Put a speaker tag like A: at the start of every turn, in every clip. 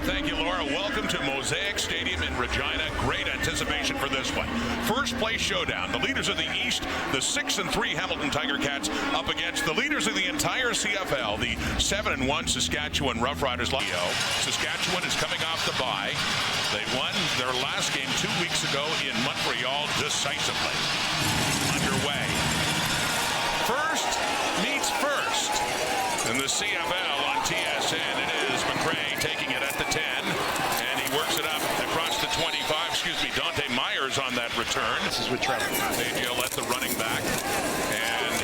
A: Thank you, Laura. Welcome to Mosaic Stadium in Regina. Great anticipation for this one. First place showdown. The leaders of the East, the 6-3 Hamilton Tiger Cats, up against the leaders of the entire CFL, the 7-1 Saskatchewan Roughriders. Saskatchewan is coming off the bye. They won their last game 2 weeks ago in Montreal decisively. Underway. First meets first. In the CFL on TSN, it is McRae taking it at the 10, and he works it up across the 25. Dante Myers on that return.
B: This is with Trevor.
A: AJ let the running back, and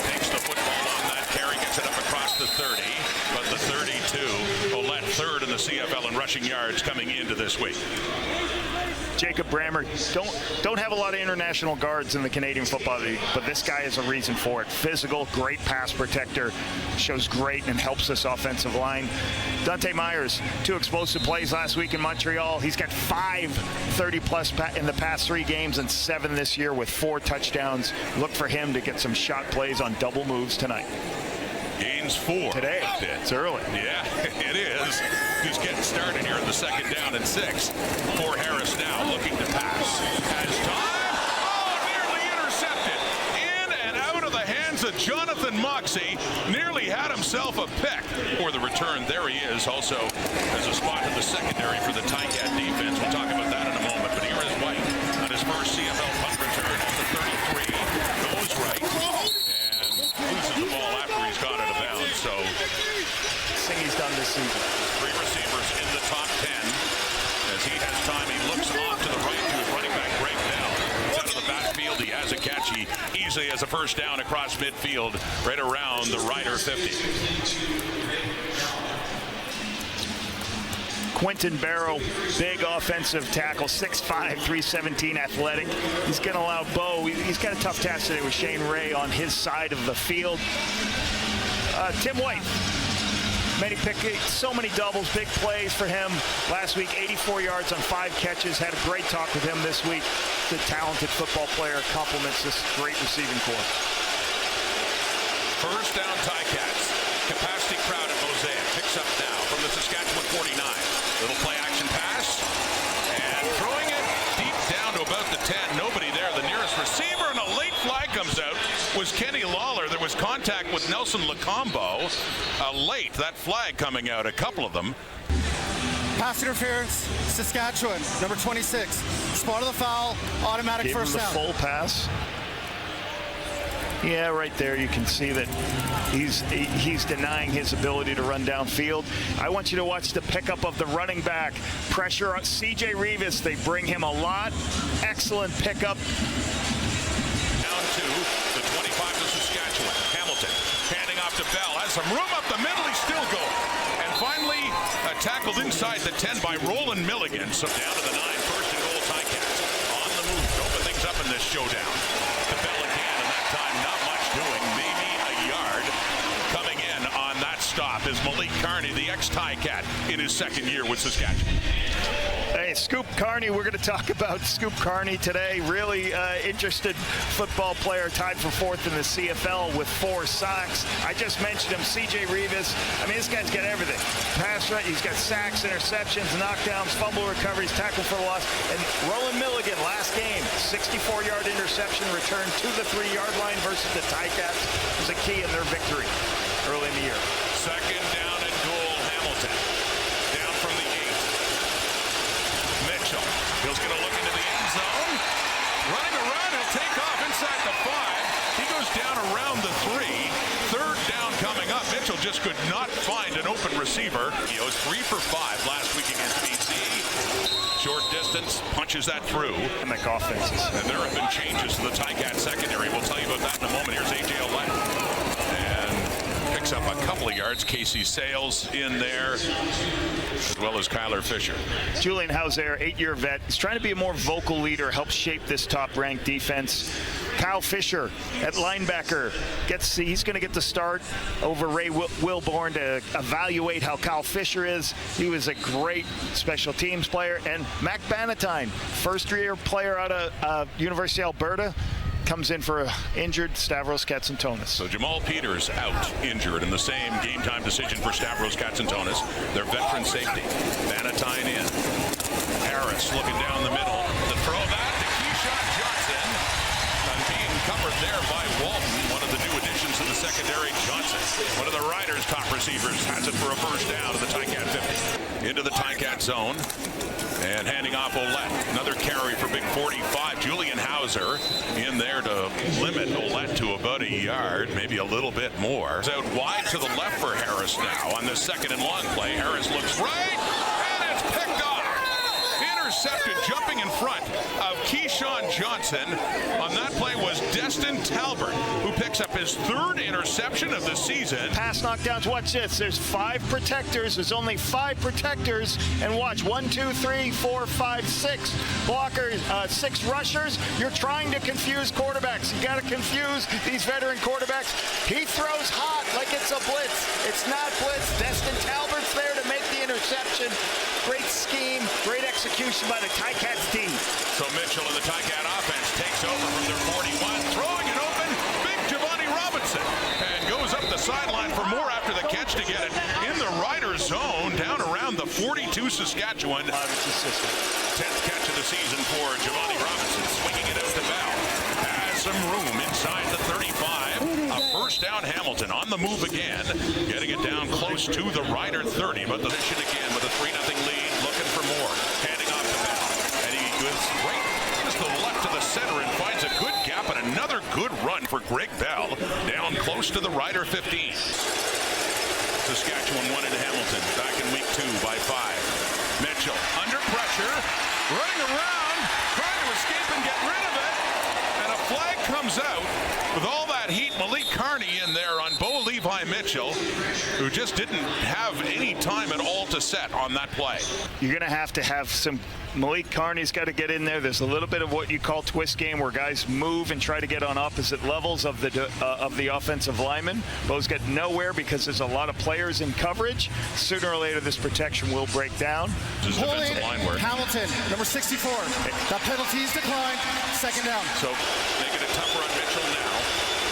A: takes the football on that carry, gets it up across the 30, but the 32, Olette third in the CFL in rushing yards coming into this week.
B: Jacob Brammer, don't have a lot of international guards in the Canadian Football League, but this guy is a reason for it. Physical, great pass protector, shows great and helps this offensive line. Dante Myers, 2 explosive plays last week in Montreal. He's got 5 30-plus in the past 3 games and 7 this year with 4 touchdowns. Look for him to get some shot plays on double moves tonight.
A: Gains 4.
B: Today. It's early.
A: Yeah, it is. He's getting started here in the second down and 6. For Harris now looking to pass. Has time. Oh, nearly intercepted. In and out of the hands of Jonathan Moxey. Nearly had himself a pick. For the return, there he is. Also has a spot in the secondary for the Ticat defense. We'll talk about that in a moment. But here is White on his first CFL punt return at the 33. Goes right. And loses the ball after he's gone out of bounds. So
B: Thing he's done this season.
A: 3 receivers in the top 10. As he has time, he looks off to the right to his running back, Greg Bell. Out of the backfield, he has a catch. He easily has a first down across midfield, right around the Rider 50.
B: Quentin Barrow, big offensive tackle, 6'5", 317 athletic. He's going to allow Bo. He's got a tough task today with Shane Ray on his side of the field. Tim White. So many doubles, big plays for him. Last week, 84 yards on 5 catches. Had a great talk with him this week. The talented football player complements this great receiving corps.
A: First down, Ticats. Capacity crowd at Mosaic. Picks up now from the Saskatchewan 49. Little play action pass. And throwing it deep down to about the 10. Nobody there. The nearest receiver, and a late flag comes out. Was Kenny Lawler. There was contact with Nelson Lacombo. Late, that flag coming out, a couple of them.
C: Pass interference, Saskatchewan, number 26. Spot of the foul, automatic
B: Give
C: first
B: him
C: down.
B: the full pass. Yeah, right there you can see that he's denying his ability to run downfield. I want you to watch the pickup of the running back. Pressure on CJ Rivas. They bring him a lot. Excellent pickup.
A: Down to the 25 to Saskatchewan. Hamilton handing off to Bell. Has some room up the middle. He's still going. And finally tackled inside the 10 by Roland Milligan. So down to the 9. First and goal, Ticats. On the move. Open things up in this showdown. To Bell again. And that time not much doing. Maybe a yard. Coming in on that stop is Malik Carney, the ex-Ticat, in his second year with Saskatchewan.
B: Hey, Scoop Carney, we're going to talk about Scoop Carney today. Really interested football player, tied for 4th in the CFL with 4 sacks. I just mentioned him, CJ Rivas. I mean, this guy's got everything. Pass rush, he's got sacks, interceptions, knockdowns, fumble recoveries, tackle for loss. And Roland Milligan, last game, 64-yard interception return to the 3-yard line versus the Ticats was a key in their victory early in the year.
A: Second down and goal, Hamilton. Down from the 8. Mitchell. Bill's going to look into the end zone. Running around, he'll take off inside the 5. He goes down around the 3. Third down coming up. Mitchell just could not find an open receiver. He was 3 for 5 last week against BC. Short distance, punches that through.
B: And like offenses.
A: And there have been changes to the Ticat secondary. We'll tell you about that in a moment. Here's AJ Olette. And picks up a couple of yards. Casey Sales in there, as well as Kyler Fisher.
B: Julian Hauser, 8-year vet. He's trying to be a more vocal leader, help shape this top-ranked defense. Kyle Fisher at linebacker he's going to get the start over Ray Wilborn to evaluate how Kyle Fisher is. He was a great special teams player. And Mac Bannatyne, first-year player out of University of Alberta. comes in for an injured Stavros Katsantonis.
A: So Jamal Peters out, injured in the same game-time decision for Stavros Katsantonis. Their veteran safety. Vanatine in. Harris looking down the middle. The throw back to Keyshawn Johnson. And being covered there by Walton, one of the new additions to the secondary. Johnson, one of the Riders' top receivers, has it for a first down to the Ticat 50. Into the Ticat zone. And handing off Ouellette. Another carry for big 45. Julian Hauser in there to limit Ouellette to about a yard, maybe a little bit more. It's out wide to the left for Harris now on the second and long play. Harris looks right, and it's picked off. Intercepted, jumping in front of Keyshawn Johnson. On that play was Destin Talbert, who picks up his third interception of the season.
B: Pass knockdowns. Watch this. There's 5 protectors. There's only 5 protectors. And watch, 1, 2, 3, 4, 5, 6 blockers, 6 rushers. You're trying to confuse quarterbacks. You got to confuse these veteran quarterbacks. He throws hot like it's a blitz. It's not blitz. Destin Talbert's there to make the interception. Great scheme, great execution by the Ticats team.
A: So Mitchell and the Ticat offense takes over from their 41, throwing it open, big Giovanni Robinson, and goes up the sideline for more after the catch to get it in the Riders zone, down around the 42 Saskatchewan. 10th catch of the season for Giovanni Robinson, swinging it out to Bell. Has some room inside the 35. A first down Hamilton on the move again, getting it down close to the Rider 30, but the mission again with a 3-0 lead, looking for more. Handing off to Bell, and he goes right just to the left to the center and finds a good gap and another good run for Greg Bell, down close to the Rider 15. Saskatchewan won into Hamilton back in week 2 by 5. Mitchell under pressure, running around, trying to escape and get rid of it, and a flag comes out. With all that heat, Malik Carney in there on Bo Levi Mitchell, who just didn't have any time at all to set on that play.
B: You're going to have some. Malik Carney's got to get in there. There's a little bit of what you call twist game, where guys move and try to get on opposite levels of the offensive lineman. Bo's got nowhere because there's a lot of players in coverage. Sooner or later, this protection will break down.
A: This defensive line work.
C: Hamilton, number 64. That penalty's declined. Second down.
A: So making it tougher on Mitchell now.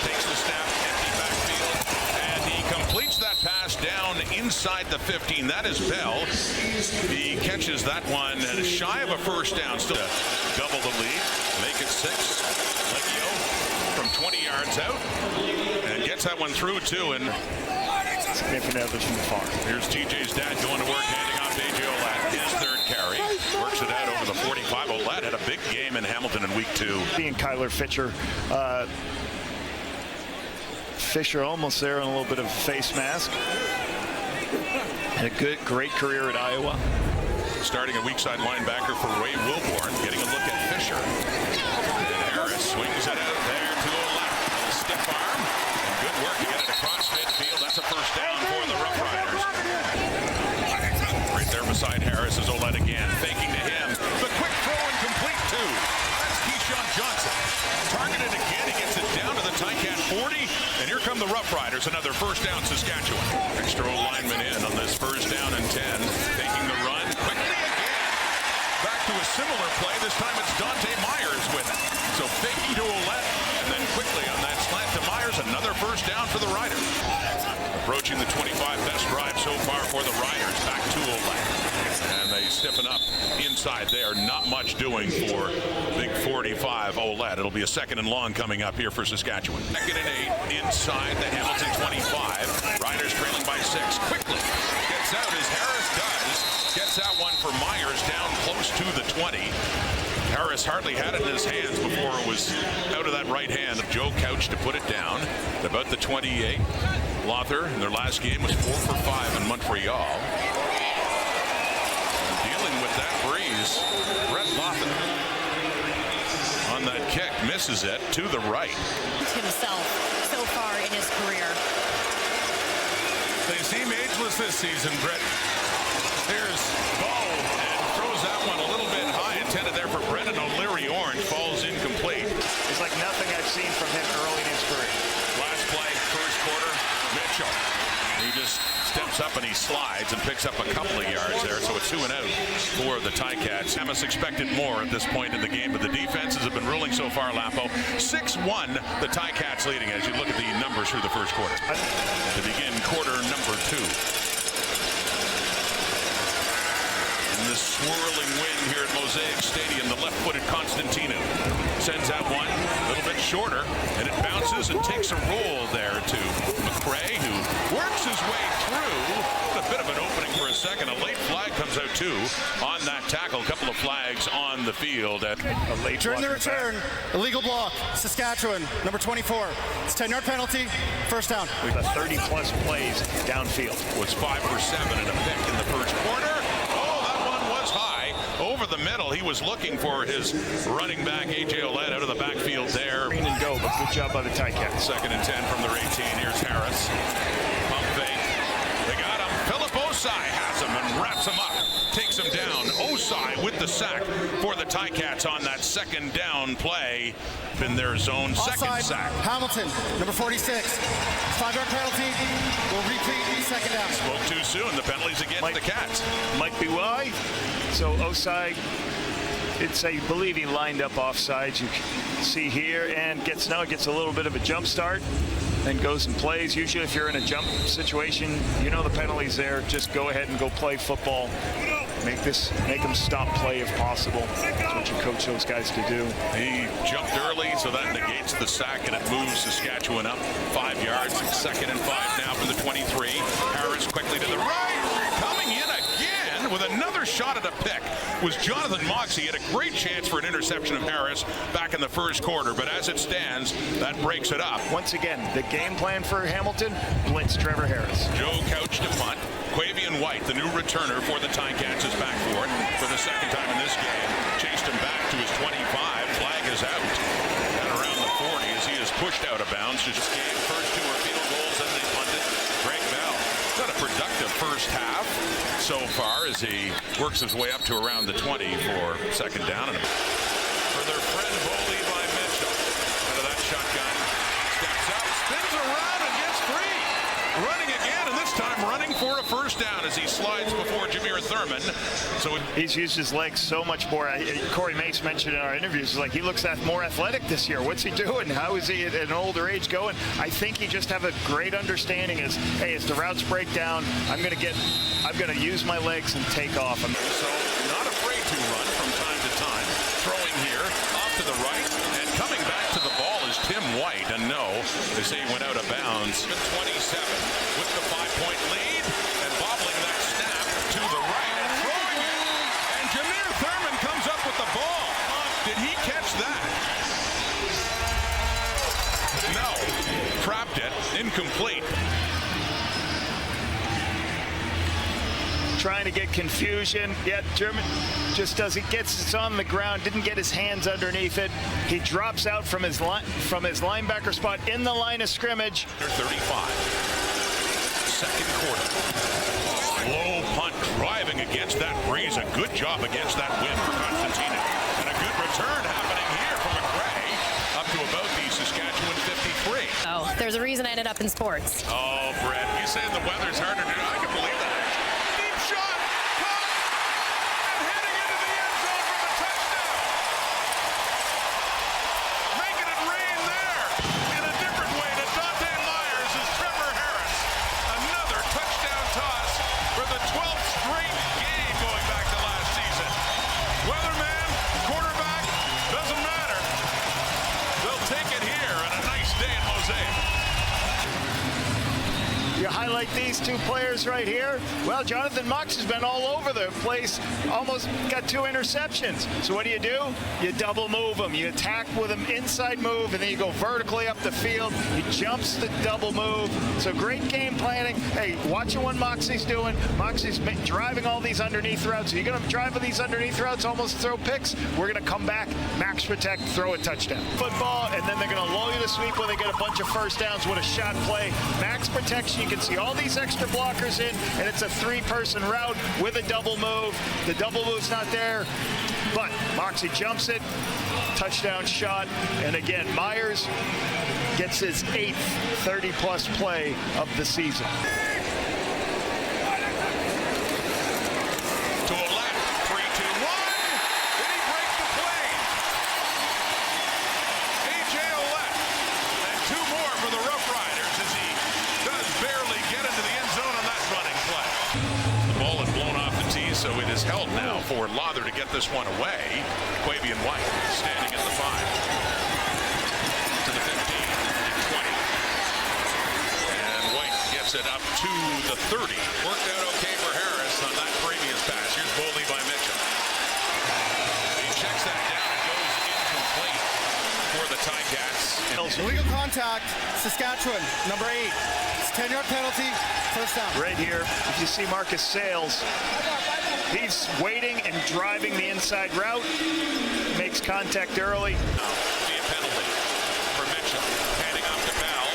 A: Takes the snap, empty backfield, and he completes that pass down inside the 15. That is Bell. He catches that one and is shy of a first down. Still double the lead, make it 6. Legio from 20 yards out and gets that one through too. And
B: significant others from the far.
A: Here's TJ's dad going to work, handing off to AJ Ouellette. His third carry. Works it out over the 45. Ouellette had a big game in Hamilton in week 2.
B: Being Kyler Fisher. Fisher almost there on a little bit of a face mask. Had a great career at Iowa.
A: Starting a weak side linebacker for Ray Wilborn, getting a look at Fisher. And Harris swings it out there to Ouellette. A little stiff arm. And good work to get it across midfield. That's a first down for the Roughriders. Right there beside Harris is Ouellette again, faking to him. The quick throw and complete too. That's Keyshawn Johnson. Targeted again, he gets it down to the Ticat 40, and here come the Roughriders, another first down Saskatchewan. Extra lineman in on this first down and 10, taking the run quickly again. Back to a similar play, this time it's Dante Myers with it. So faking to Ouellette, and then quickly on that slant to Myers, another first down for the Riders. Approaching the 25, best drive so far for the Riders, back to Ouellette. And they stiffen up inside there. Not much doing for big 45 Ouellette. It'll be a second and long coming up here for Saskatchewan. Second and 8 inside the Hamilton 25. Riders trailing by 6. Quickly gets out as Harris does. Gets that one for Myers down close to the 20. Harris hardly had it in his hands before it was out of that right hand of Joe Couch to put it down. At about the 28. Lother in their last game was 4 for 5 in Montreal. Dealing with that breeze, Brett Lother on that kick misses it to the right.
D: Himself so far in his career.
A: They seem ageless this season, Brett. Here's Bo and throws that one a little bit high, intended there for Brendan O'Leary. Orange falls incomplete.
B: It's like nothing I've seen from him early in his career.
A: Last play, first quarter, Mitchell. He just steps up and he slides and picks up a couple of yards there. So it's 2 and out for the Ticats. Hamas expected more at this point in the game, but the defenses have been ruling so far, Lapo. 6-1, the Ticats leading as you look at the numbers through the first quarter. To begin quarter number 2. In the swirling wind here at Mosaic Stadium, the left-footed Constantino sends out one, a little bit shorter, and it bounces and takes a roll there to McRae, who works his way through. A bit of an opening for a second. A late flag comes out too on that tackle. A couple of flags on the field. At a late
C: During the return, illegal block, Saskatchewan, number 24. It's 10-yard penalty, first down.
B: We've got 30-plus plays downfield.
A: Was 5 for 7 and a pick in the first quarter. Over the middle, he was looking for his running back, A.J. Oled, out of the backfield there.
B: Green and go, but good job by the Ticats.
A: 2nd and 10 from their 18. Here's Harris. Pump fake. They got him. Philip Osai has him and wraps him up. Takes him down. Osai with the sack for the Ticats on that 2nd down play. In their zone,
C: Offside,
A: 2nd sack.
C: Hamilton, number 46. 5-yard penalty. Will repeat 2nd down.
A: Spoke too soon. The penalties against the Cats.
B: Might be why. So Osai, I believe he lined up offsides. You can see here, and gets a little bit of a jump start, and goes and plays. Usually, if you're in a jump situation, you know the penalty's there. Just go ahead and go play football. Make them stop play if possible. That's what you coach those guys to do.
A: He jumped early, so that negates the sack, and it moves Saskatchewan up 5 yards. 2nd and 5 now for the 23. Harris quickly to the right, coming in again with another shot at a pick. Was Jonathan Moxey. He had a great chance for an interception of Harris back in the first quarter, but as it stands, that breaks it up.
B: Once again, the game plan for Hamilton, blitz Trevor Harris.
A: Joe Couch to punt. Quavian White, the new returner for the Ticats, is back for it for the 2nd time in this game. Chased him back to his 25. Flag is out. And around the 40 as he is pushed out of bounds. Just game. First 2 are field goals, and they punted. Greg Bell. Got a productive first half so far as he works his way up to around the 20 for 2nd down. And for their friend Bo Levi Mitchell. Out of that shotgun. Steps up, spins around and gets free. Running again, and this time running for a first down as he slides before Jameer Thurman. So
B: he's used his legs so much more. Corey Mace mentioned in our interviews, like he looks more athletic this year. What's he doing? How is he at an older age going? I think he just have a great understanding as, hey, as the routes break down, I'm going to use my legs and take off. So
A: not afraid to run from time to time. Throwing here, off to the right, and coming back to the ball is Tim White. And no, they say he went out of bounds. 27 with the 5-point lead, and bobbling that snap to the right and throwing it. And Jameer Thurman comes up with the ball. Did he catch that? No. Trapped it. Incomplete.
B: Trying to get confusion. Yeah, German just does. He gets it on the ground. Didn't get his hands underneath it. He drops out from his linebacker spot in the line of scrimmage.
A: 35. 2nd quarter. Low punt driving against that breeze. A good job against that wind for Constantino. And a good return happening here from McRae up to about the Saskatchewan 53.
D: Oh, there's a reason I ended up in sports.
A: Oh, Brett, you saying the weather's harder to do? I can believe that. Deep shot, caught, and heading into the end zone for the touchdown. Making it rain there in a different way to Dante Myers is Trevor Harris. Another touchdown toss for the 12th straight game going back to last season. Weatherman, quarterback, doesn't matter. They'll take it here on a nice day in Mosaic.
B: You highlight these 2 players right here. Well, Jonathan Mox has been all over the place, almost got 2 interceptions. So what do? You double move him. You attack with him inside move, and then you go vertically up the field. He jumps the double move. So great game planning. Hey, watching what Moxie's doing. Moxie's driving all these underneath routes. You're going to drive with these underneath routes, almost throw picks. We're going to come back, max protect, throw a touchdown. Football, and then they're going to lull you to sweep when they get a bunch of first downs with a shot play. Max protection. You can see all these extra blockers in, and it's a 3-person route with a double move. The double move's not there, but Moxie jumps it, touchdown shot, and again, Myers gets his 8th 30-plus play of the season.
A: To it is held now for Lawther to get this one away. Quavian White standing at the 5. To the 15, 20. And White gets it up to the 30. Worked out okay for Harris on that previous pass. Here's Boley by Mitchell. He checks that down and goes incomplete for the Ticats.
C: Illegal contact, Saskatchewan, number 8. It's a 10-yard penalty, first down.
B: Right here, if you see Marcus Sales, he's waiting and driving the inside route. Makes contact early.
A: Be a penalty for Mitchell. Handing off to Bell.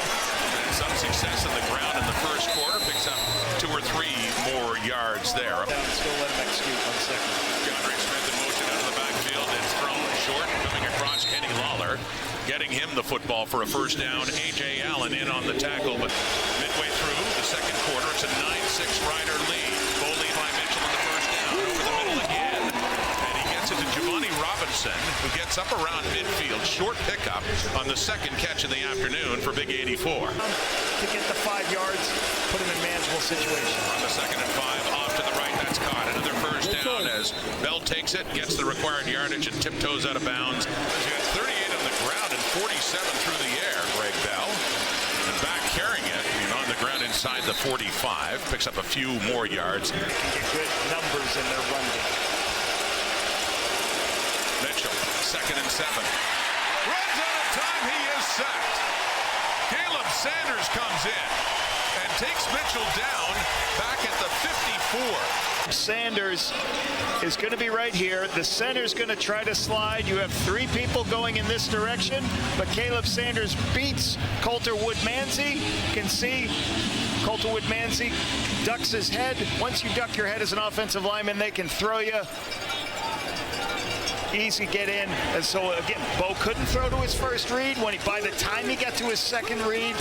A: And some success in the ground in the first quarter. Picks up 2 or 3 more yards there.
B: Still let him execute 1 second.
A: DeAndre Smith in motion out of the backfield. It's thrown short. Coming across Kenny Lawler. Getting him the football for a first down. A.J. Allen in on the tackle. But midway through the second quarter, it's a 9-6 Rider lead. Boley by Mitchell in the first down. Over the middle again. And he gets it to Giovanni Robinson, who gets up around midfield. Short pickup on the second catch of the afternoon for Big 84.
B: To get the 5 yards, put him in manageable situation.
A: On the 2nd and 5, off to the right, that's caught. Another first down as Bell takes it, gets the required yardage, and tiptoes out of bounds. He got 38 on the ground and 47 through the air, Greg Bell. And back carrying it, on the ground inside the 45, picks up a few more yards.
B: Can get good numbers in their run game.
A: Mitchell, 2nd and 7. Runs out of time, he is sacked. Caleb Sanders comes in and takes Mitchell down back at the 54.
B: Sanders is going to be right here. The center's going to try to slide. You have 3 people going in this direction, but Caleb Sanders beats Coulter Woodmansey. You can see Coulter Woodmansey ducks his head. Once you duck your head as an offensive lineman, they can throw you. Easy get in. And so again, Bo couldn't throw to his first read. By the time he got to his second read,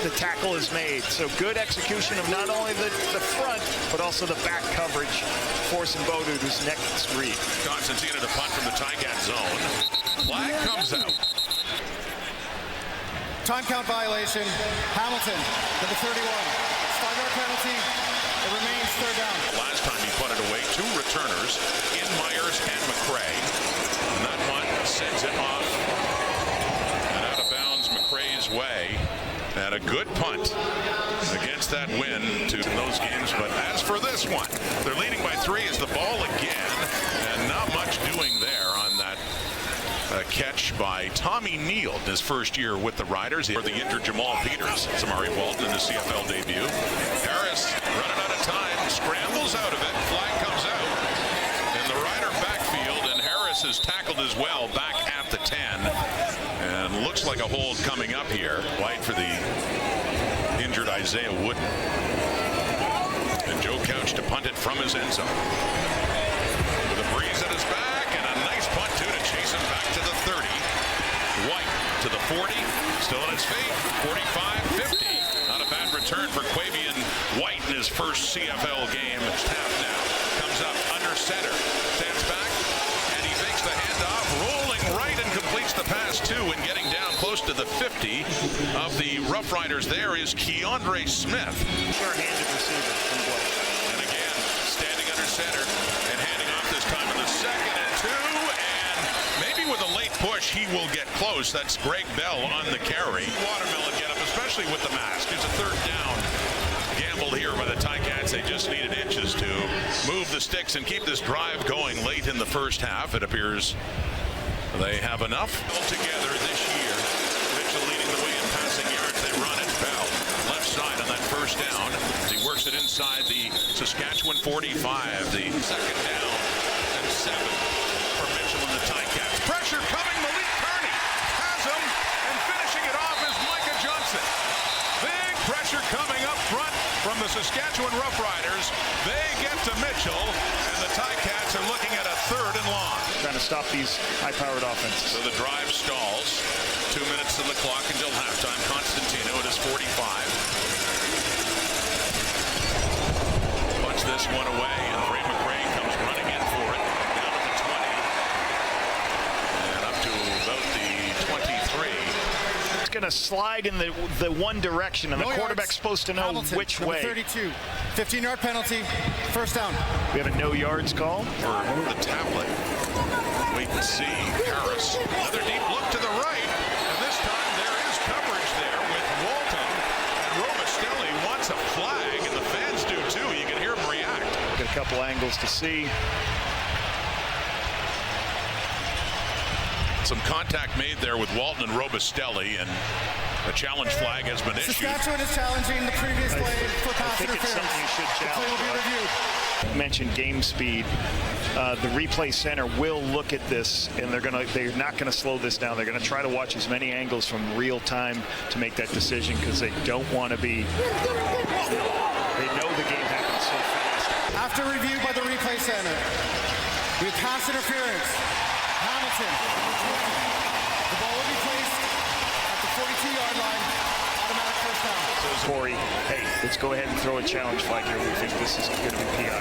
B: the tackle is made. So good execution of not only the front, but also the back coverage, forcing Bo to his next read.
A: Constantine to punt from the Ticat zone. Flag comes out.
C: Time count violation, Hamilton, number 31. 5-yard penalty, it remains third down.
A: Last time he punted away 2 returners in Myers and McCray. And that one sends it off and out of bounds McCray's way. And a good punt against that win to those games. But as for this one, they're leading by 3 as the ball again. And not much doing there on that catch by Tommy Neal in his first year with the Riders. For the injured Jamal Peters, Samari Walton in the CFL debut. Harris running out of time, scrambles out of it, flag comes out. In the Rider backfield, and Harris is tackled as well back at the 10. And looks like a hold coming up here. White for the injured Isaiah Wooden. And Joe Couch to punt it from his end zone. With a breeze at his back and a nice punt too to chase him back to the 30. White to the 40, still on his feet, 45, 50. Not a bad return for Quavian White in his first CFL game. Half now, comes up under center, stands back, and he fakes the handoff, rolling right and completes the pass too, and getting down close to the 50 of the Rough Riders. There is Keandre Smith.
B: Sure-handed receiver from Blake.
A: And again, standing under center and handing off this time in the 2nd and 2, and maybe with a late push he will get close. That's Greg Bell on the carry. Watermelon get up, especially with the mask. Here's a 3rd down. Gambled here by the Ticats. They just needed inches to move the sticks and keep this drive going late in the first half. It appears they have enough. Together this year, Mitchell leading the way in passing yards. They run it. Bell left side on that first down. He works it inside the Saskatchewan 45. The 2nd down and 7 for Mitchell and the Ticats. Pressure coming. Malik Kearney has him, and finishing it off is Micah Johnson. Big pressure coming up front from the Saskatchewan Roughriders. They get to Mitchell, and the Ticats are looking at a 3rd and long.
B: Trying to stop these high-powered offenses.
A: So the drive stalls. 2 minutes on the clock until halftime. Constantino at his 45. Punts this one away, and Ray McCray comes running in for it. Down at the 20. And up to about the 23.
B: It's going to slide in the one direction, and the quarterback's supposed to know
C: Hamilton,
B: which
C: number
B: way.
C: 32. 15-yard penalty, first down.
B: We have a no yards call.
A: For the tablet. Wait and see. Harris. Another deep look to the right. And this time there is coverage there with Walton. And Robustelli wants a flag, and the fans do too. You can hear him react.
B: Got a couple angles to see.
A: Some contact made there with Walton and Robustelli, and a challenge flag has been issued.
C: Saskatchewan is challenging the previous play for
B: I
C: pass
B: think it's
C: interference.
B: something you should
C: The play will be
B: challenge.
C: reviewed.
B: Mentioned game speed. The replay center will look at this, and they're not gonna slow this down. They're gonna try to watch as many angles from real time to make that decision, because they don't want to be. They know the game happens so fast.
C: After review by the replay center, we have pass interference. Hamilton. The ball will be placed at the 42-yard line. Automatic first down.
B: Corey, hey, let's go ahead and throw a challenge flag here. We think this is going to be PI.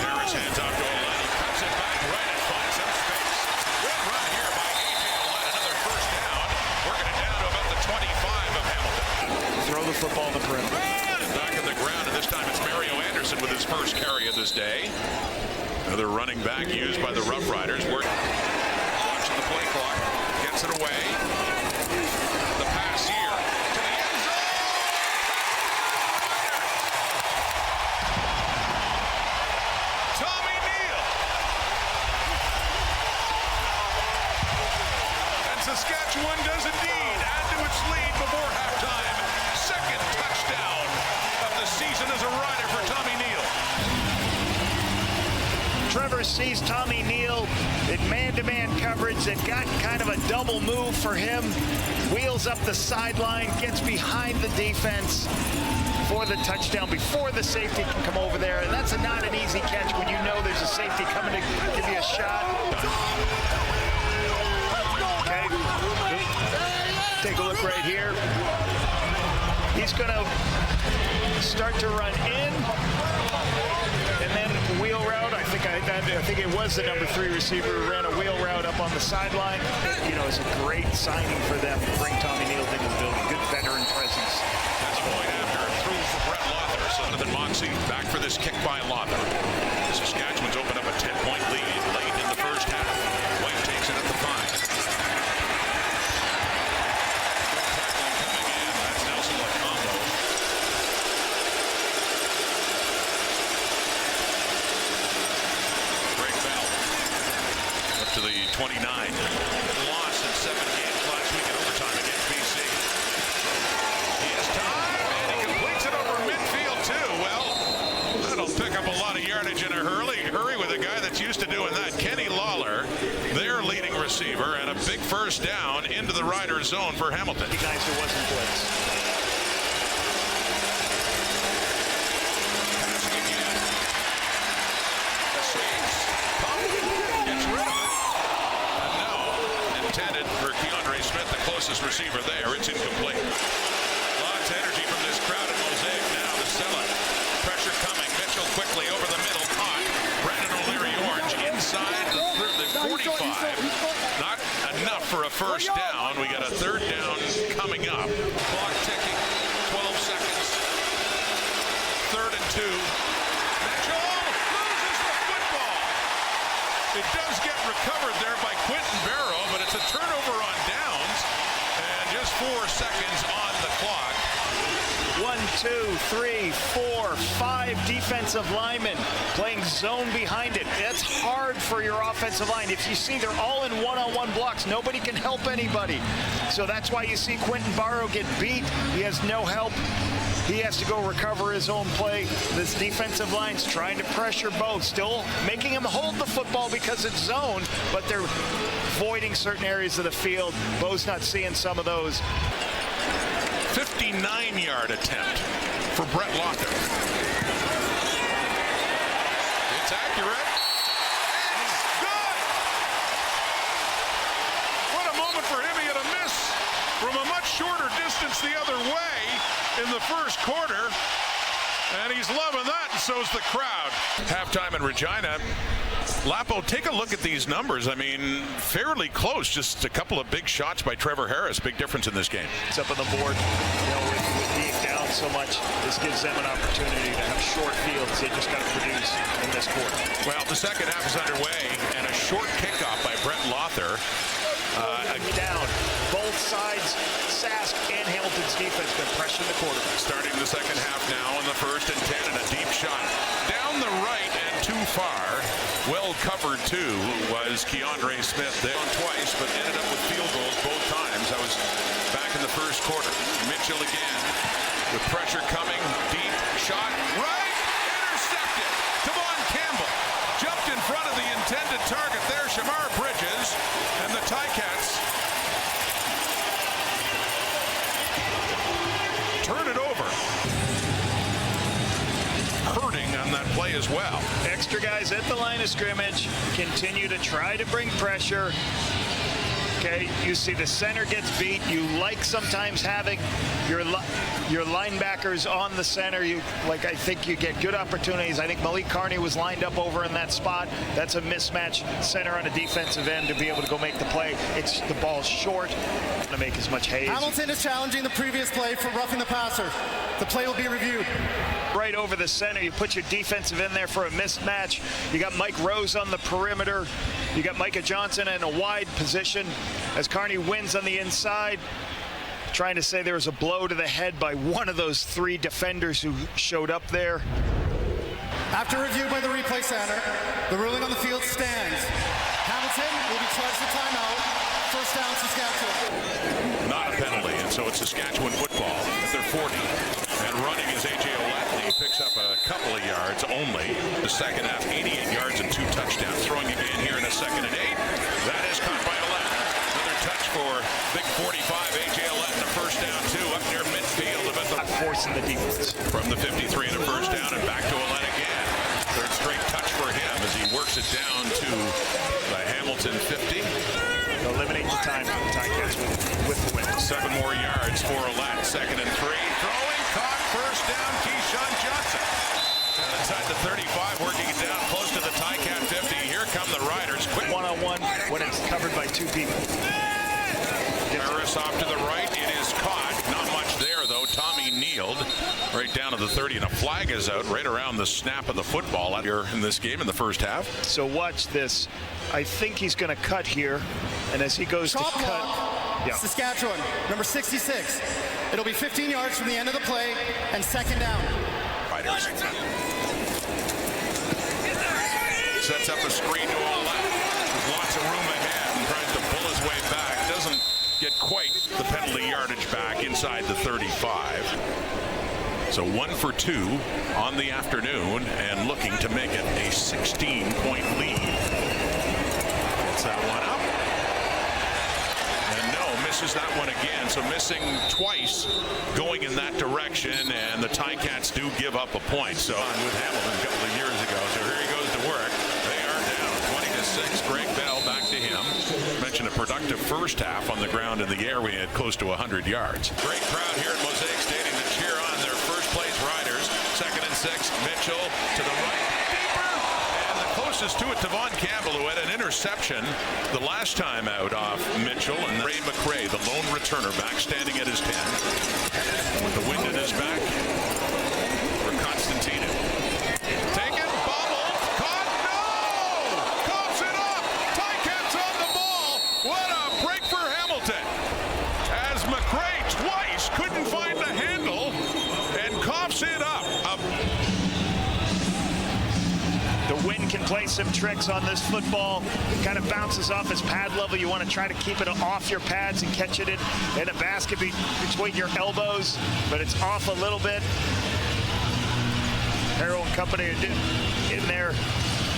A: Harris hands off to Olin. He cuts it back right and finds some space. Good run here by A.J. Olin. Another first down. Working it down to about the 25 of Hamilton.
B: Throw the football in the perimeter.
A: Back in the ground, and this time it's Mario Anderson with his first carry of this day. Another running back used by the Roughriders. Watching the play clock. Gets it away. The pass here to the end zone. Tommy Neal. And Saskatchewan does indeed add to its lead before halftime. Second touchdown of the season as a Rider for Tommy Neal.
B: Trevor sees Tommy Neal in man-to-man coverage. They've got kind of a double move for him. Wheels up the sideline, gets behind the defense for the touchdown before the safety can come over there. And that's not an easy catch when you know there's a safety coming to give you a shot. Okay. Take a look right here. He's going to start to run in and then wheel route. I think it was the number 3 receiver who ran a wheel route up on the sideline. It's a great signing for them to bring Tommy Neal into the building. Good veteran presence.
A: That's a point after through for Brett Lother. Jonathan Moxie back for this kick by Lother. Saskatchewan's opened up a 10-point lead late in the first half. White takes it at the 5. Tackling coming in. That's Nelson Lacombo. To the 29. Loss in 7 games last week in overtime against BC. He has time, and he completes it over midfield too. Well, that'll pick up a lot of yardage in a hurry with a guy that's used to doing that. Kenny Lawler, their leading receiver, and a big first down into the Rider zone for Hamilton.
B: Recognize there wasn't blitz.
A: Receiver there, it's incomplete. Lots of energy from this crowd at Mosaic now to sell it. Pressure coming. Mitchell quickly over the middle. Caught. Brandon O'Leary Orange inside the 45. Not enough for a first down. We got a third down coming up. Clock ticking. 12 seconds. 3rd and 2. Mitchell loses the football. It does get recovered there by Quentin Barrow, but it's a turnover on downs. And just 4 seconds on the clock.
B: 1, 2, 3, 4, 5 defensive linemen playing zone behind it. That's hard for your offensive line. If you see they're all in one-on-one blocks, nobody can help anybody. So that's why you see Quentin Barrow get beat. He has no help. He has to go recover his own play. This defensive line's trying to pressure both, still making him hold the football because it's zone, but they're voiding certain areas of the field. Bo's not seeing some of those.
A: 59-yard attempt for Brett Lother. It's accurate. It's good. What a moment for him. He had a miss from a much shorter distance the other way in the first quarter. And he's loving that, and so's the crowd. Halftime in Regina. Lapo, take a look at these numbers. I mean, fairly close. Just a couple of big shots by Trevor Harris. Big difference in this game.
B: It's up on the board, with being down so much. This gives them an opportunity to have short fields. They just got to produce in this quarter.
A: Well, the second half is underway, and a short kickoff by Brett Lother.
B: Down. Both sides, Sask and Hamilton's defense been pressuring the quarterback.
A: Starting the second half now in the 1st and 10, and a deep shot down the right and too far. Well covered too was Keandre Smith there twice, but ended up with field goals both times. That was back in the first quarter. Mitchell again with pressure coming, deep shot, right, intercepted. Devon Campbell jumped in front of the intended target there, Shamar Bridges, and the Ticats turn it over. Hurting on that play as well.
B: Extra guys at the line of scrimmage continue to try to bring pressure. Okay, you see the center gets beat. You like sometimes having your linebackers on the center. I think you get good opportunities. I think Malik Carney was lined up over in that spot. That's a mismatch center on a defensive end to be able to go make the play. It's the ball's short. To make as much hay.
C: Hamilton is challenging the previous play for roughing the passer. The play will be reviewed.
B: Right over the center, you put your defensive in there for a mismatch. You got Mike Rose on the perimeter. You got Micah Johnson in a wide position as Carney wins on the inside. Trying to say there was a blow to the head by one of those 3 defenders who showed up there.
C: After review by the replay center, the ruling on the field stands. Hamilton will be charged with timeout. First down, Saskatchewan.
A: Not a penalty, and so it's Saskatchewan football at their 40. And running is A.J. O'Latney, picks up a couple of yards only. The second half, 88 yards and 2 touchdowns. Throwing again here in a 2nd and 8. That is caught by O'Latney. Another touch for big 45, A.J. O'Latney, a first down, 2 up near midfield. About the
B: Forcing the defense.
A: from the 53 and a first down, and back to O'Latney again. 3rd straight touch for him as he works it down to the Hamilton 50.
B: Eliminate the time for the Ticats with the win.
A: 7 more yards for O'Latney, 2nd and 3. Throwing, caught, first down, Keyshawn Johnson. And inside the 35, working it down close to the Ticat 50. Here come the Riders. Quick
B: One-on-one when it's covered by 2 people.
A: Harris off to the right. It is caught. Not much there, though. Tommy kneeled right down to the 30, and a flag is out right around the snap of the football out here in this game in the first half.
B: So watch this. I think he's going to cut here, and as he goes
C: Chop
B: to cut,
C: block, Saskatchewan, number 66. It'll be 15 yards from the end of the play and 2nd down.
A: Riders. Sets up a screen to O'Latney. There's lots of room ahead and tries to pull his way back. Doesn't get quite the penalty yardage back inside the 35. So 1 for 2 on the afternoon and looking to make it a 16-point lead. Gets that one up. And no, misses that one again. So missing twice going in that direction, and the Ticats do give up a point. So on with Hamilton a couple of years ago. So here he goes to work. They are down 20-6. Greg Bell back to him. Mentioned a productive first half on the ground in the air. We had close to 100 yards. Great crowd here at Mosaic Stadium to cheer on their first place Riders. 2nd and 6. Mitchell to the right. Deeper. And the closest to it, Devon Campbell, who had an interception the last time out off Mitchell. And Ray McRae, the lone returner, back standing at his 10. With the wind at his back for Constantino. Taken, bobbled, caught, no! Coughs it up! Ticats on the ball! What a break for Hamilton! As McRae twice couldn't find the handle and coughs it up.
B: the wind can play some tricks on this football. It kind of bounces off its pad level. You want to try to keep it off your pads and catch it in a basket between your elbows, but it's off a little bit. Harrell and company are in there.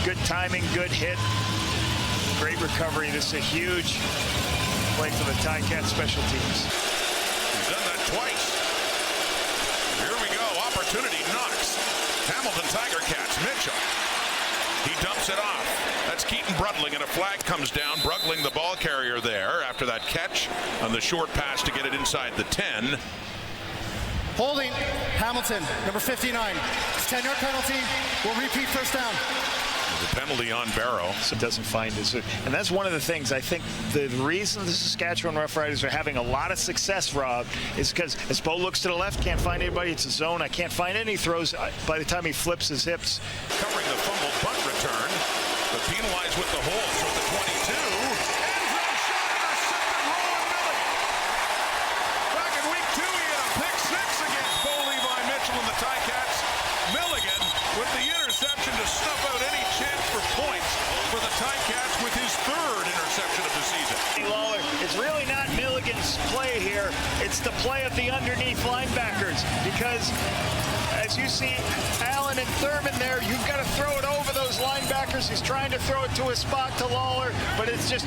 B: Good timing, good hit. Great recovery. This is a huge play for the Ticats special teams.
A: He's done that twice. Here we go. Opportunity knocks. Hamilton Tiger Cats. Mitchell. He dumps it off. That's Keaton Brudling, and a flag comes down. Brudling, the ball carrier there after that catch on the short pass to get it inside the 10.
C: Holding Hamilton, number 59. It's 10-yard penalty. We'll repeat first down.
A: The penalty on Barrow.
B: So it doesn't find his, and that's one of the things I think the reason the Saskatchewan Roughriders are having a lot of success, Rob, is because as Bo looks to the left, can't find anybody. It's a zone. I can't find any throws by the time he flips his hips.
A: Covering the fumble punt return, but penalized with the hold. So the 22. End zone shot intercepted. Rowan Milligan. Back in week 2, he had a pick 6 against Bo Levi Mitchell and the Ticats. Milligan with the interception to snuff out any chance for points for the Ticats with his 3rd interception of the season.
B: Lawler, it's really not Milligan's play here. It's the play of the underneath linebackers, because as you see Allen and Thurman there, you've got to throw it over those linebackers. He's trying to throw it to a spot to Lawler, but it's just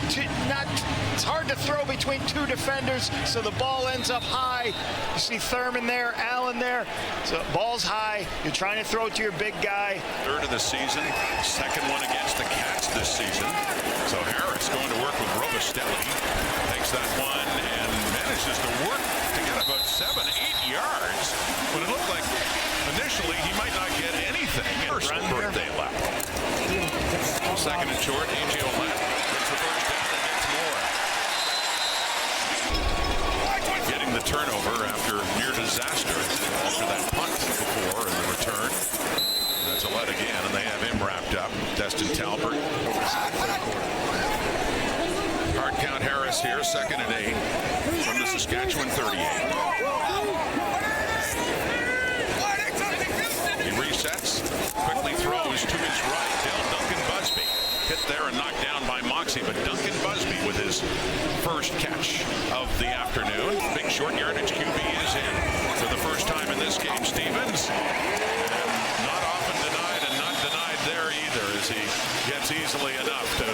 B: it's hard to throw between 2 defenders, so the ball ends up high. You see Thurman there, Allen there, so ball's high. You're trying to throw it to your big guy.
A: 3rd of the season, 2nd one against the Cats this season. So Harris going to work with Robustelli, takes that one and manages to work to get about 7-8 yards, but it looked like initially he might not get anything. First birthday lap. 2nd and short, A.J. Olette gets the first down and it's more. Getting the turnover after near disaster after that punt before in the return. That's Olette again, and they have him wrapped up. Destin Talbert. Hard count Harris here, 2nd and 8 from the Saskatchewan 38. He resets, quickly throws to his right. Duncan Busby hit there and knocked down by Moxie, but Duncan Busby with his first catch of the afternoon. Big short yardage QB is in for the first time in this game. Stevens, not often denied and not denied there either, as he gets easily enough to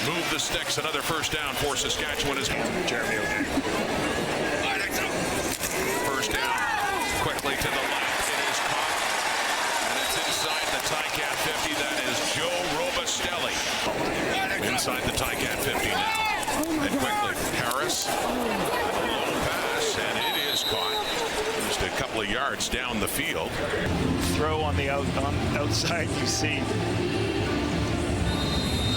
A: move the sticks. Another first down for Saskatchewan is
B: Jeremy O'Day.
A: First down, quickly to the left. It is caught, and it's inside the Ticat 50. That is Joe Robustelli. Inside the Ticat 50 now. And quickly, Harris, a long pass, and it is caught. Just a couple of yards down the field.
B: Throw on the outside, you see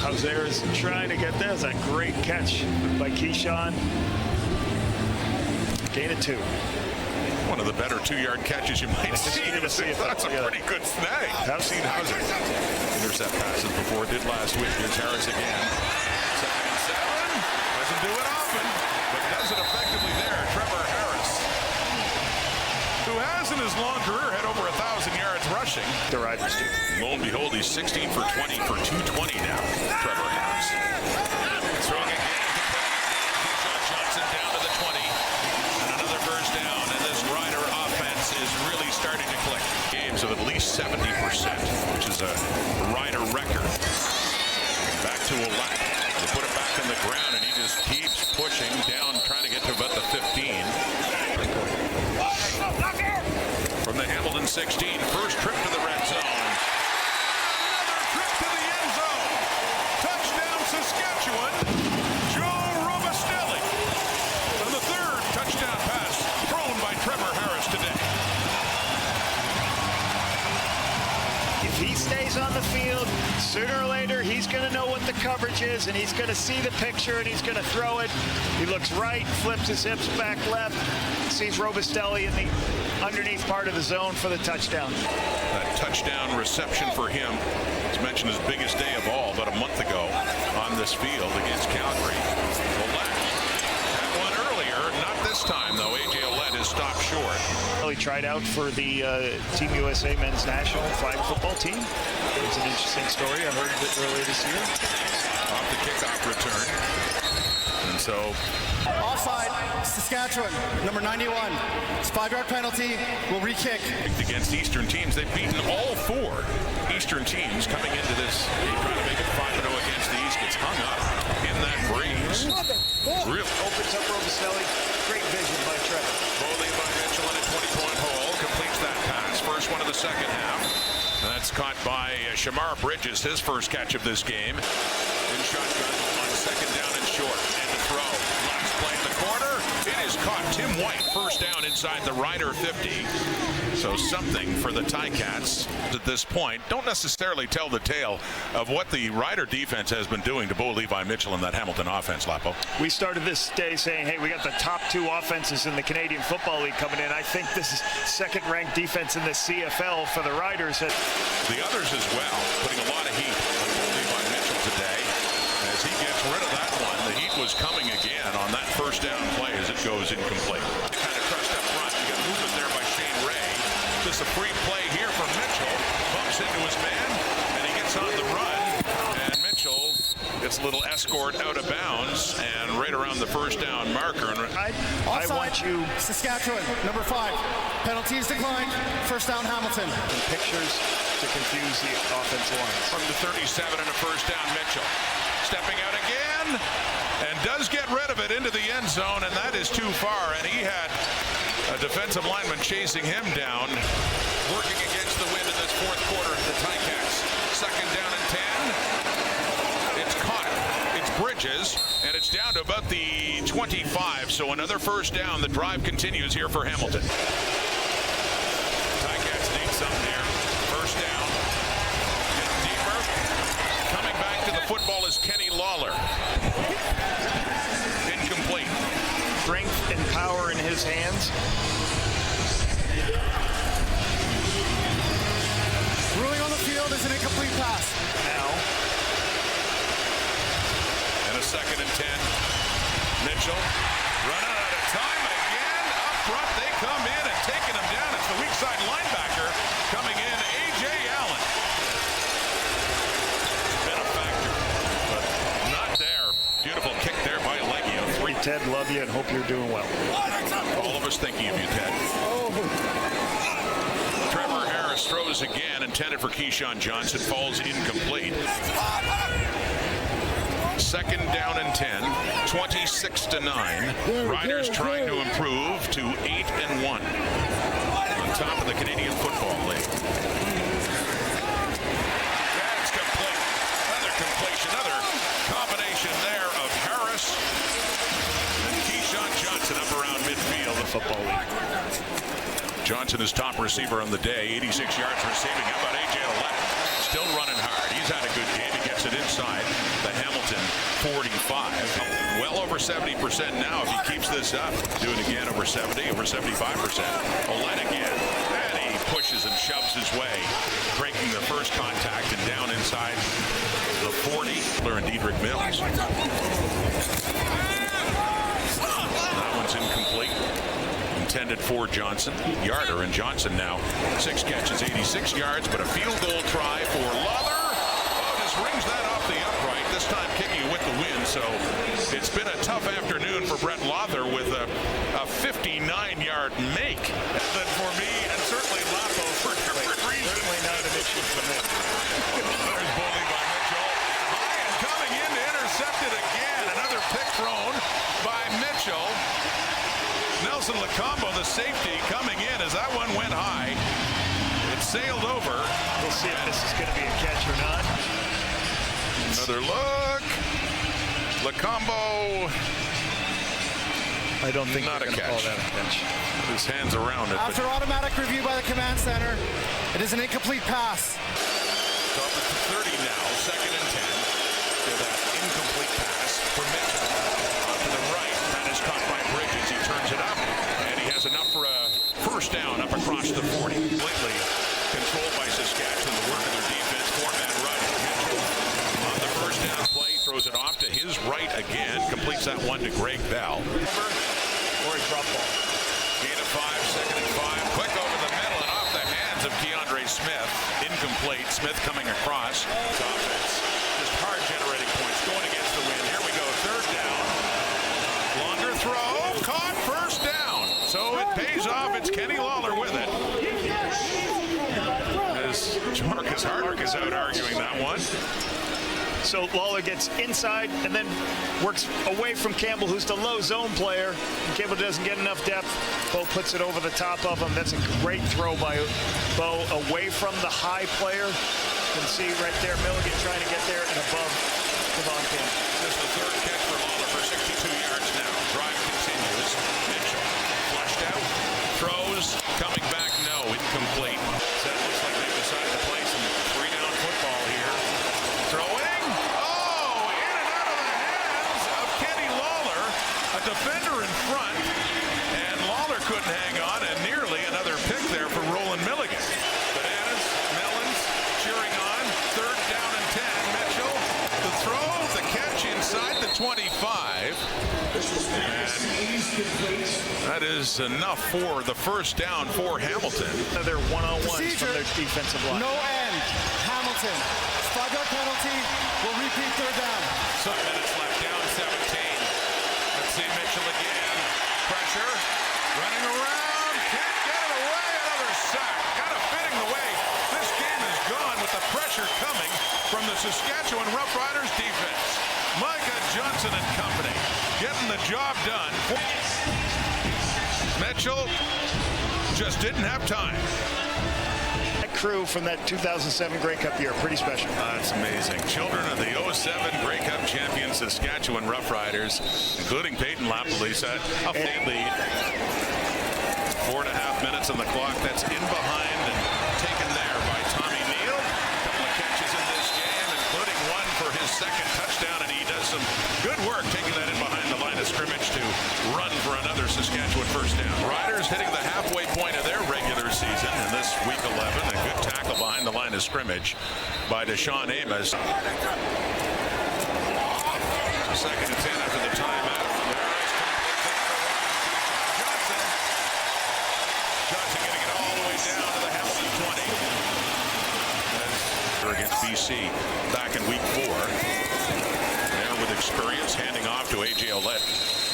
B: Hauser is trying to get there. It's a great catch by Keyshawn. Gain of 2.
A: One of the better 2-yard catches you might see. That's a pretty good snag. I've seen Hauser intercept passes before. Did last week. Here's Harris again. 2nd and 7. Doesn't do it often, but does it effectively there. Trevor Harris, who has in his long career had over 1,000 yards rushing.
B: The Riders do.
A: Lo and behold, he's 16 for 20 for 220 now. Trevor Harris. Throwing again. Keyshawn Johnson down to the 20. And another first down. And this Rider offense is really starting to click. Games of at least 70%, which is a Rider record. Back to Olette. They put it back in the ground, and he just keeps pushing down, trying to get to about the 15. From the Hamilton 16, first trip to the red zone. Another trip to the end zone. Touchdown Saskatchewan. Joe Robustelli. And the 3rd touchdown pass thrown by Trevor Harris today.
B: If he stays on the field, sooner or later he's going to know what the coverage is, and he's going to see the picture, and he's going to throw it. He looks right, flips his hips back left, sees Robustelli in the underneath part of the zone for the touchdown.
A: That touchdown reception for him is mentioned his biggest day of all about a month ago on this field against Calgary. Olette had one earlier, not this time though. A.J. Olette is stopped short.
B: He tried out for the Team USA men's national flag football team. It's an interesting story. I heard it earlier this year.
A: Off the kickoff return. And so
C: Offside, Saskatchewan, number 91. It's 5-yard penalty. We'll re-kick.
A: against Eastern teams, they've beaten all 4 Eastern teams coming into this. They try to make it 5-0 against the East. Gets hung up in that breeze. Really
B: Opens up Robustelli. Great vision by Trevor.
A: Bo Levi Mitchell in a 20-point hole. Completes that pass. First one of the second half. And that's caught by Shamar Bridges, his first catch of this game. In shotgun on 2nd down and short. And throw. Last play in the corner. It is caught. Tim White, first down inside the Rider 50. So something for the Ticats at this point. Don't necessarily tell the tale of what the Rider defense has been doing to Bo Levi Mitchell and that Hamilton offense, Lapo.
B: We started this day saying, hey, we got the top two offenses in the Canadian Football League coming in. I think this is second-ranked defense in the CFL for the Riders.
A: The others as well, putting a lot of heat on Bo Levi Mitchell today. As he gets rid of that one, the heat was coming again on that first down play as it goes incomplete. Kind of trust up front. You got movement there by Shane Ray. Just a free play here from Mitchell. Bumps into his man, and he gets on the run. And Mitchell gets a little escort out of bounds and right around the first down marker. And
B: I want you.
C: Saskatchewan, number 5. Penalties declined. First down, Hamilton.
B: And pictures to confuse the offensive lines.
A: From the 37 and a first down, Mitchell. Stepping out again and does get rid of it into the end zone, and that is too far. And he had a defensive lineman chasing him down, working against the wind in this fourth quarter of the Ticats. Second down and 10. It's caught. It's Bridges, and it's down to about the 25. So another first down. The drive continues here for Hamilton. Ticats need something here. First down. Getting deeper. Coming back to the football is Kenny Lawler. Incomplete.
B: Strength and power in his hands.
C: Ruling on the field is an incomplete pass.
B: Now.
A: And a second and 10. Mitchell running out of time again. Up front, they come in and taking him down. It's the weak side linebacker coming in, A.J. Allen. Been a factor, but not there. Beautiful kick there by Leggio.
B: Ted, love you and hope you're doing well.
A: All of us thinking of you, Ted. Trevor Harris throws again, intended for Keyshawn Johnson, falls incomplete. Second down and 10, 26-9. Riders trying to improve to 8-1 on top of the Canadian Football League. That's complete. Another completion, another combination there of Harris and Keyshawn Johnson up around midfield. The Football League. Johnson is top receiver on the day, 86 yards receiving. How about A.J. Allen? Still running hard. He's had a good game. He gets it inside the Hamilton 45. Well over 70% now if he keeps this up. Do it again over 70, over 75%. Allen again. And he pushes and shoves his way, breaking the first contact and down inside the 40. And Diedrich Mills. That one's incomplete. Intended for Johnson. Yarder, and Johnson now 6 catches, 86 yards, but a field goal try for Lawler. Oh, just rings that off the upright, this time kicking with the wind. So it's been a tough afternoon for Brett Lawler with a 59-yard make. Then for me, and certainly Lapo for different reasons.
B: Certainly not an issue for me.
A: There's Bo Levi Mitchell. High and coming in to intercept it again. Another pick thrown by Mitchell. Nelson Lacombo, the safety, coming in as that one went high. It sailed over.
B: We'll see if this is going to be a catch or not.
A: Another look. Lacombo.
B: I don't think
A: not a
B: catch.
A: Call that a catch. His hands around it.
C: After automatic review by the command center, it is an incomplete pass.
A: Up to 30 now, second and 10. To that incomplete pass for Mitchell. Off to the right. That is caught by Bridges. He turns it up, and he has enough for a first down up across the 40. Completely controlled by Saskatchewan. The work of their defense, four-man rush. Mitchell on the first down play, throws it off to his right again. Completes that one to Greg Bell.
B: Or a drop ball.
A: Gain of 5, second and 5. Quick over the middle and off the hands of Keandre Smith. Incomplete. Smith coming across. It's offense. Just hard generating points. Going against the wind. Here we go. Third down. Longer throw. Caught. First down. So it pays off. It's Kenny Lawler with it. As Marcus Hardwick is out arguing that one.
B: So Lawler gets inside and then works away from Campbell, who's the low zone player. Campbell doesn't get enough depth. Bo puts it over the top of him. That's a great throw by Bo away from the high player. You can see right there, Milligan trying to get there and above Devon Campbell.
A: Just the third catch for Lawler for 62 yards. That is enough for the first down for Hamilton.
B: They're one-on-ones from
C: Procedure.
B: their defensive line.
C: No end. Hamilton. 5-yard penalty. Will repeat third down.
A: 7 minutes left, down 17. Let's see Mitchell again. Pressure. Running around. Can't get it away. Another sack. Kind of fitting the way this game is gone with the pressure coming from the Saskatchewan Roughriders defense. Micah Johnson and company getting the job done. Mitchell just didn't have time.
B: That crew from that 2007 Grey Cup year, pretty special.
A: That's amazing. Children of the 07 Grey Cup champion Saskatchewan Roughriders, including Peyton Lapalisa, a full lead. 4.5 minutes on the clock. That's in behind and taken there by Tommy Neal. A couple of catches in this game, including one for his second touchdown, and he does some good work taking that in behind the line of scrimmage to run for another Saskatchewan first down. Riders hitting the halfway point of their regular season in this week 11. A good tackle behind the line of scrimmage by Deshaun Amos. Second and 10 after the timeout. Johnson getting it all the way down to the Hamilton 20. Against BC back in week 4. There with experience, handing off to A.J. Ouellette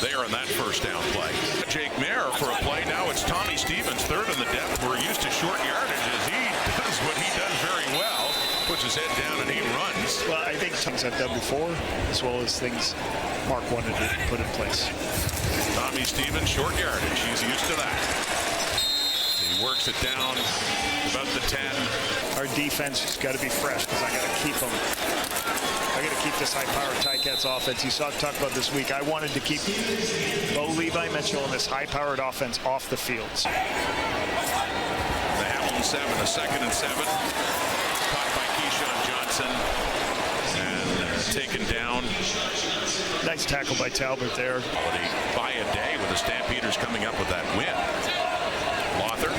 A: there in that first down play. Jake Mayer for a play. Now it's Tommy Stevens, third in the depth. We're used to short yardage as he does what he does very well. Puts his head down and he runs.
B: Well, I think things I've done before, as well as things Mark wanted to put in place.
A: Tommy Stevens, short yardage. He's used to that. He works it down about the 10.
B: Our defense has got to be fresh because I got to keep them. I got to keep this high-powered Ticats offense. You saw talk about this week. I wanted to keep Bo Levi Mitchell and this high-powered offense off the fields.
A: The Hamilton 7, a 2nd and 7. Caught by Keyshawn Johnson and taken down.
B: Nice tackle by Talbot there.
A: By a day with the Stampeders coming up with that win. Lothar,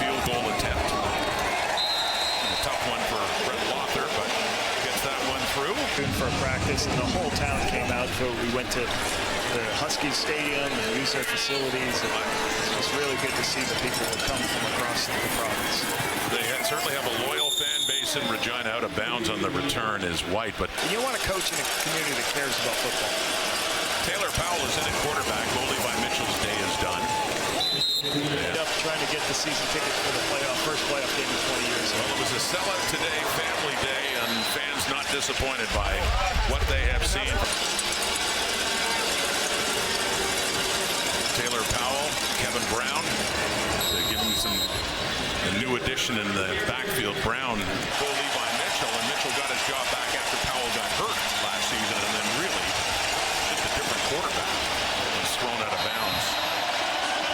A: field goal attempt. A tough one for Brett Lothar, but gets that one through.
B: For a practice, and the whole town came out. We went to the Huskies Stadium and used their facilities. And it was really good to see the people who come from across the province.
A: They certainly have a loyal fan base in Regina. Out of bounds on the return is White, but
B: you want to coach in a community that cares about football.
A: Taylor Powell is in at quarterback. Bo Levi Mitchell's day is done.
B: Ended up trying to get the season tickets for the first playoff game in 20 years.
A: Well, it was a sellout today, family day, and fans not disappointed by what they have seen. Taylor Powell, Kevin Brown, they give him a new addition in the backfield. Brown, Bo Levi Mitchell, and Mitchell got his job back after Powell got hurt last season, and then really just a different quarterback. Was thrown out of bounds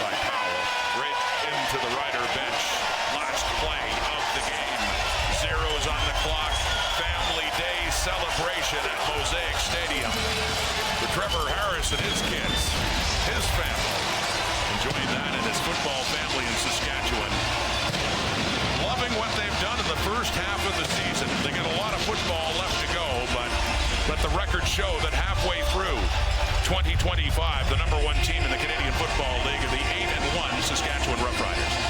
A: by Powell, right into the Rider bench. Last play of the game. Zeros on the clock. Family Day celebration at Mosaic Stadium for Trevor Harris and his kids, his family, enjoying that and his football family in Saskatchewan. Loving what they've done in the first half of the season. They got a lot of football left to go, but let the records show that halfway through 2025, the #1 team in the Canadian Football League are the 8-1 Saskatchewan Roughriders.